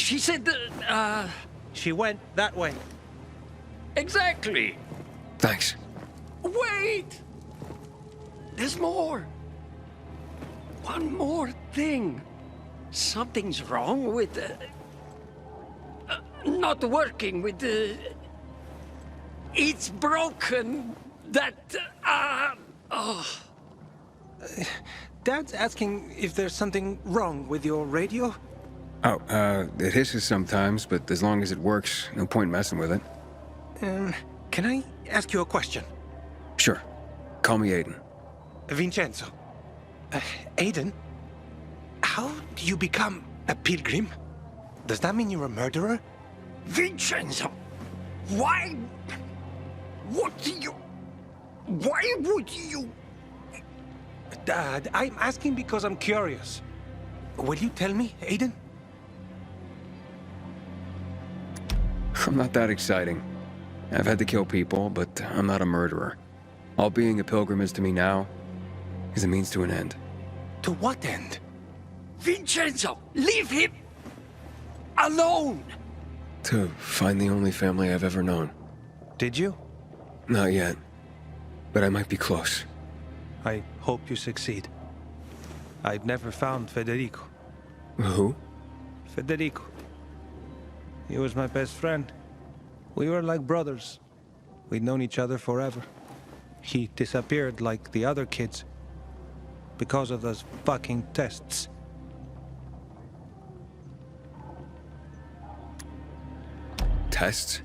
She said that, She went that way. exactly. Thanks. Wait! There's more. One more thing. Something's wrong with not working with the... It's broken. That, Dad's asking if there's something wrong with your radio? Oh, it hisses sometimes, but as long as it works, no point messing with it. Can I ask you a question? Sure. Call me Aiden. Vincenzo. Aiden? How do you become a pilgrim? Does that mean you're a murderer? Vincenzo! Why? What do you... Why would you... Dad, I'm asking because I'm curious. Will you tell me, Aiden? I'm not that exciting. I've had to kill people, but I'm not a murderer. All being a pilgrim is to me now is a means to an end. To what end? Vincenzo! Leave him alone! To find the only family I've ever known. Did you? Not yet, but I might be close. I hope you succeed. I've never found Federico. Who? Federico. He was my best friend. We were like brothers. We'd known each other forever. He disappeared like the other kids because of those fucking tests. Tests?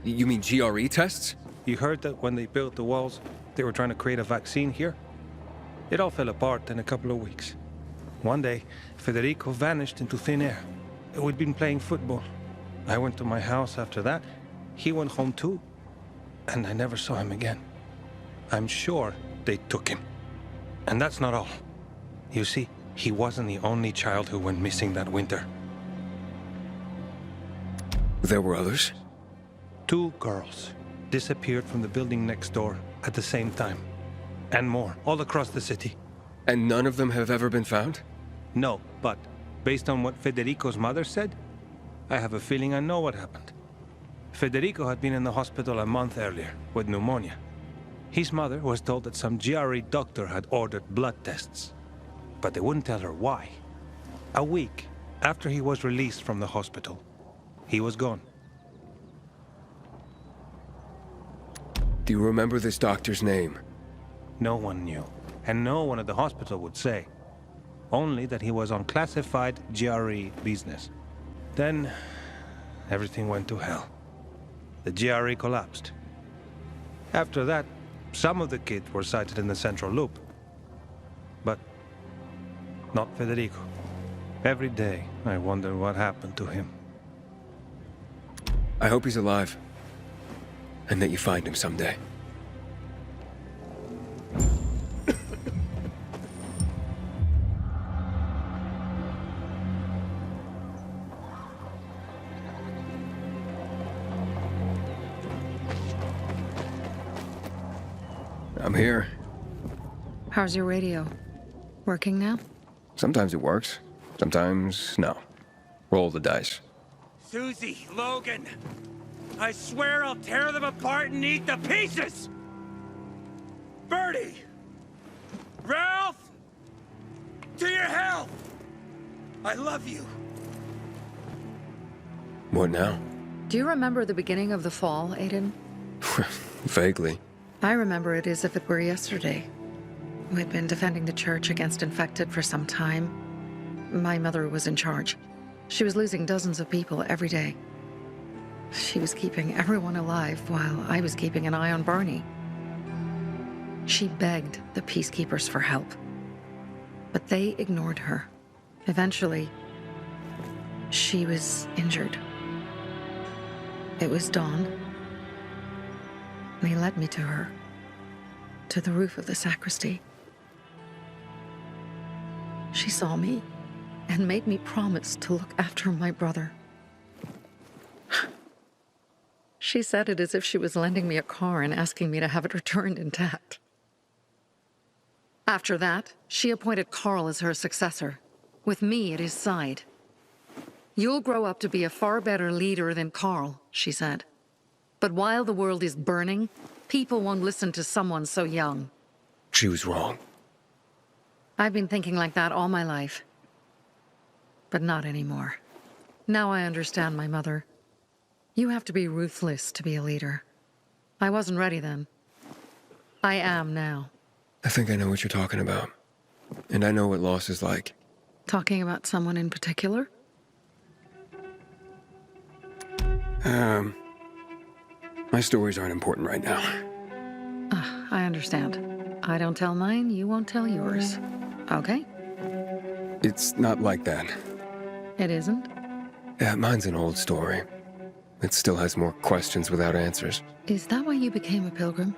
You mean GRE tests? You heard that when they built the walls, they were trying to create a vaccine here? It all fell apart in a couple of weeks. One day, Federico vanished into thin air. We'd been playing football. I went to my house after that. He went home too. And I never saw him again. I'm sure they took him. And that's not all. You see, he wasn't the only child who went missing that winter. There were others? 2 girls disappeared from the building next door at the same time. And more, all across the city. And none of them have ever been found? No, but based on what Federico's mother said, I have a feeling I know what happened. Federico had been in the hospital a month earlier with pneumonia. His mother was told that some GRE doctor had ordered blood tests, but they wouldn't tell her why. A week after he was released from the hospital, he was gone. Do you remember this doctor's name? No one knew, and no one at the hospital would say. Only that he was on classified GRE business. Then, everything went to hell. The GRE collapsed. After that, some of the kids were sighted in the central loop. But not Federico. Every day, I wonder what happened to him. I hope he's alive. And that you find him someday. I'm here. How's your radio? Working now? Sometimes it works. Sometimes, no. Roll the dice. Susie, Logan, I swear I'll tear them apart and eat the pieces! Bertie! Ralph! To your health! I love you. What now? Do you remember the beginning of the fall, Aiden? Vaguely. I remember it as if it were yesterday. We'd been defending the church against infected for some time. My mother was in charge. She was losing dozens of people every day. She was keeping everyone alive while I was keeping an eye on Barney. She begged the peacekeepers for help, but they ignored her. Eventually, she was injured. It was dawn. They led me to her, to the roof of the sacristy. She saw me and made me promise to look after my brother. She said it as if she was lending me a car and asking me to have it returned intact. After that, she appointed Carl as her successor, with me at his side. You'll grow up to be a far better leader than Carl, she said. But while the world is burning, people won't listen to someone so young. She was wrong. I've been thinking like that all my life. But not anymore. Now I understand my mother. You have to be ruthless to be a leader. I wasn't ready then. I am now. I think I know what you're talking about. And I know what loss is like. Talking about someone in particular? My stories aren't important right now. I understand. I don't tell mine, you won't tell yours. Okay? It's not like that. It isn't? Yeah, mine's an old story. It still has more questions without answers. Is that why you became a pilgrim?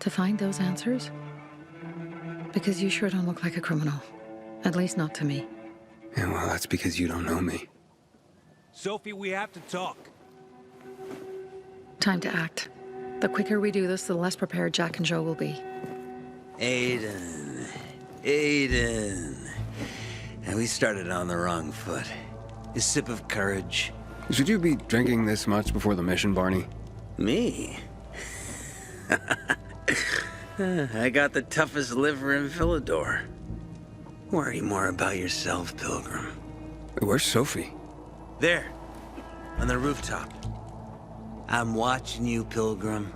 To find those answers? Because you sure don't look like a criminal. At least not to me. Yeah, well, that's because you don't know me. Sophie, we have to talk. Time to act. The quicker we do this, the less prepared Jack and Joe will be. Aiden. And we started on the wrong foot. A sip of courage. Should you be drinking this much before the mission, Barney? Me? I got the toughest liver in Villador. Worry more about yourself, Pilgrim. Where's Sophie? There, on the rooftop. I'm watching you, Pilgrim.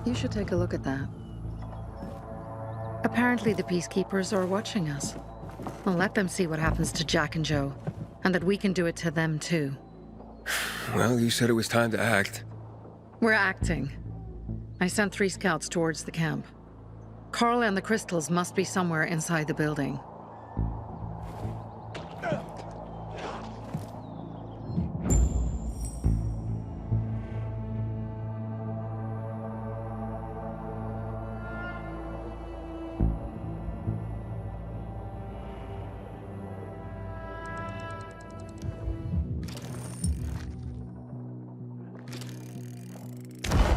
You should take a look at that. Apparently the peacekeepers are watching us. Well, let them see what happens to Jack and Joe, and that we can do it to them too. Well, you said it was time to act. We're acting. I sent 3 scouts towards the camp. Carl and the crystals must be somewhere inside the building.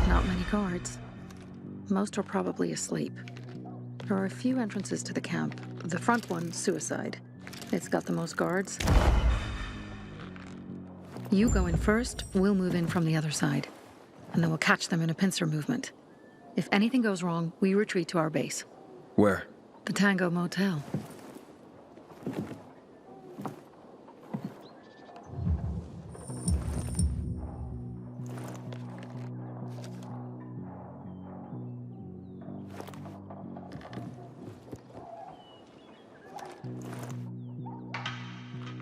Not many guards. Most are probably asleep. There are a few entrances to the camp. The front one, suicide. It's got the most guards. You go in first, we'll move in from the other side. And then we'll catch them in a pincer movement. If anything goes wrong, we retreat to our base. Where? The Tango Motel.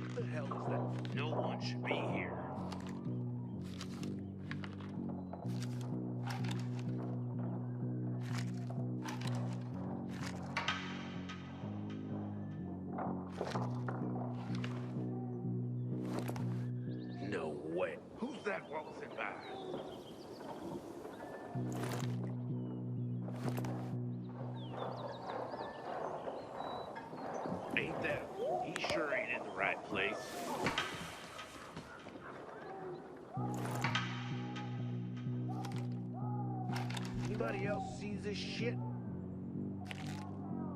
What the hell is that? No one should be here. No way. Who's that waltzing by? Ain't that? He sure ain't in the right place. Anybody else sees this shit?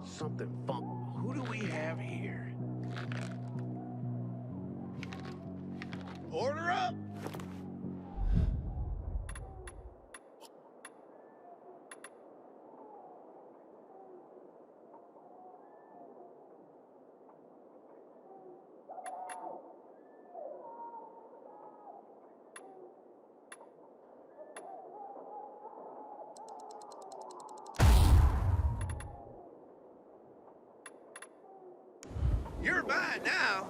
Something funk. Who do we have here? Order up! You're mine now.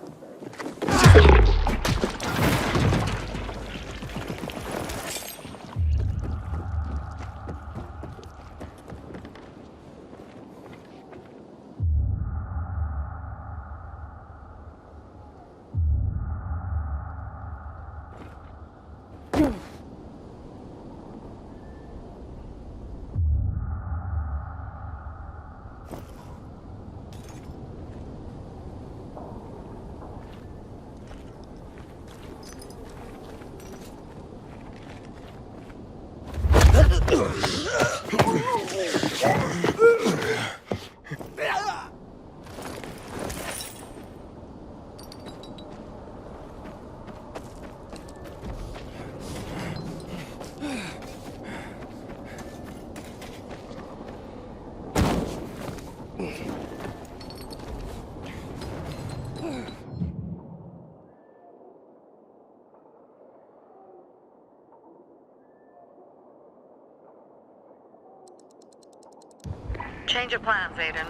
Change of plans, Aiden.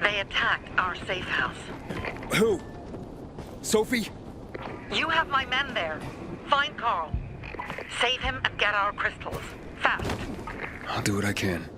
They attacked our safe house. Who? Sophie? You have my men there. Find Carl. Save him and get our crystals. Fast. I'll do what I can.